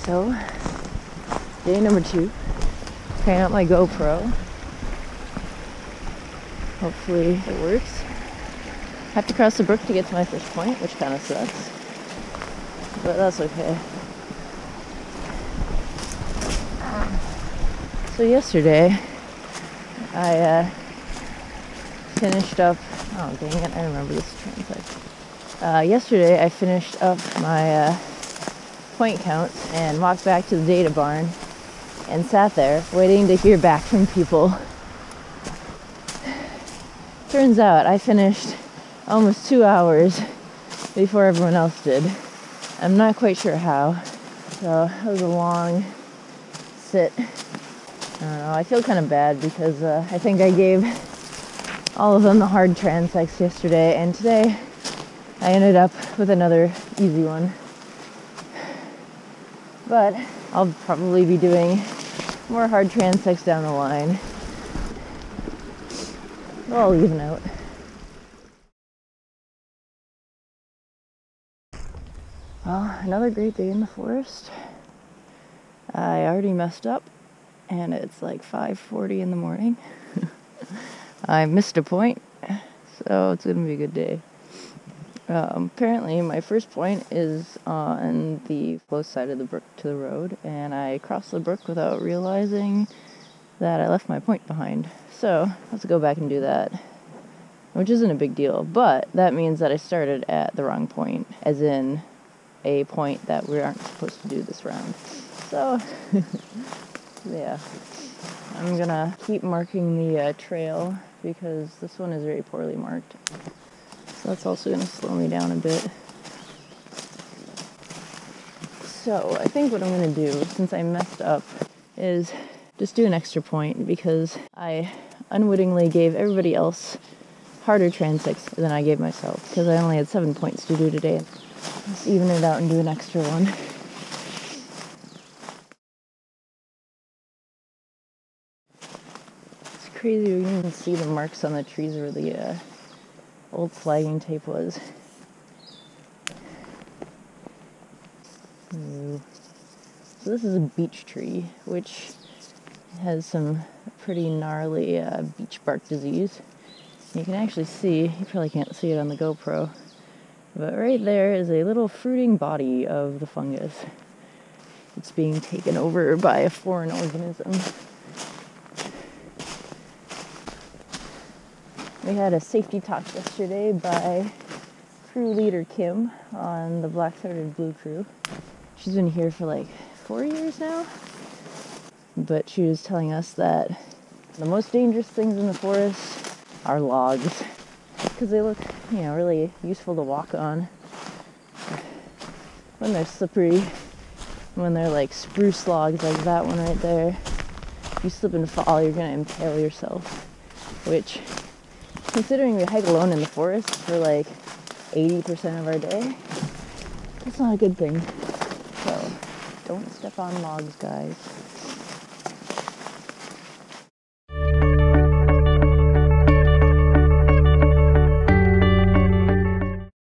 So, day number 2. Trying out my GoPro. Hopefully it works. Have to cross the brook to get to my first point, which kind of sucks. But that's okay. So yesterday, I finished up... Oh, dang it, I remember this transect. Yesterday, I finished up my point counts and walked back to the data barn and sat there waiting to hear back from people. Turns out I finished almost 2 hours before everyone else did. I'm not quite sure how. So it was a long sit. I don't know, I feel kind of bad because I think I gave all of them the hard transects yesterday, and today I ended up with another easy one. But I'll probably be doing more hard transects down the line. They'll all even out. Well, another great day in the forest. I already messed up, and it's like 5:40 in the morning. I missed a point, so it's gonna be a good day. Apparently, my first point is on the close side of the brook to the road, and I crossed the brook without realizing that I left my point behind. So, let's go back and do that, which isn't a big deal, but that means that I started at the wrong point, as in a point that we aren't supposed to do this round. So, yeah. I'm gonna keep marking the trail because this one is very poorly marked. So that's also gonna slow me down a bit. So I think what I'm gonna do, since I messed up, is just do an extra point because I unwittingly gave everybody else harder transects than I gave myself because I only had 7 points to do today. Let's even it out and do an extra one. It's crazy, you can even see the marks on the trees where the old flagging tape was. So this is a beech tree, which has some pretty gnarly beech bark disease. You can actually see, you probably can't see it on the GoPro, but right there is a little fruiting body of the fungus. It's being taken over by a foreign organism. We had a safety talk yesterday by crew leader Kim on the black-throated blue crew. She's been here for like 4 years now, but she was telling us that the most dangerous things in the forest are logs because they look, you know, really useful to walk on when they're slippery, when they're like spruce logs like that one right there. If you slip and fall, you're gonna impale yourself, which, considering we hike alone in the forest for like 80% of our day, that's not a good thing. So, don't step on logs, guys.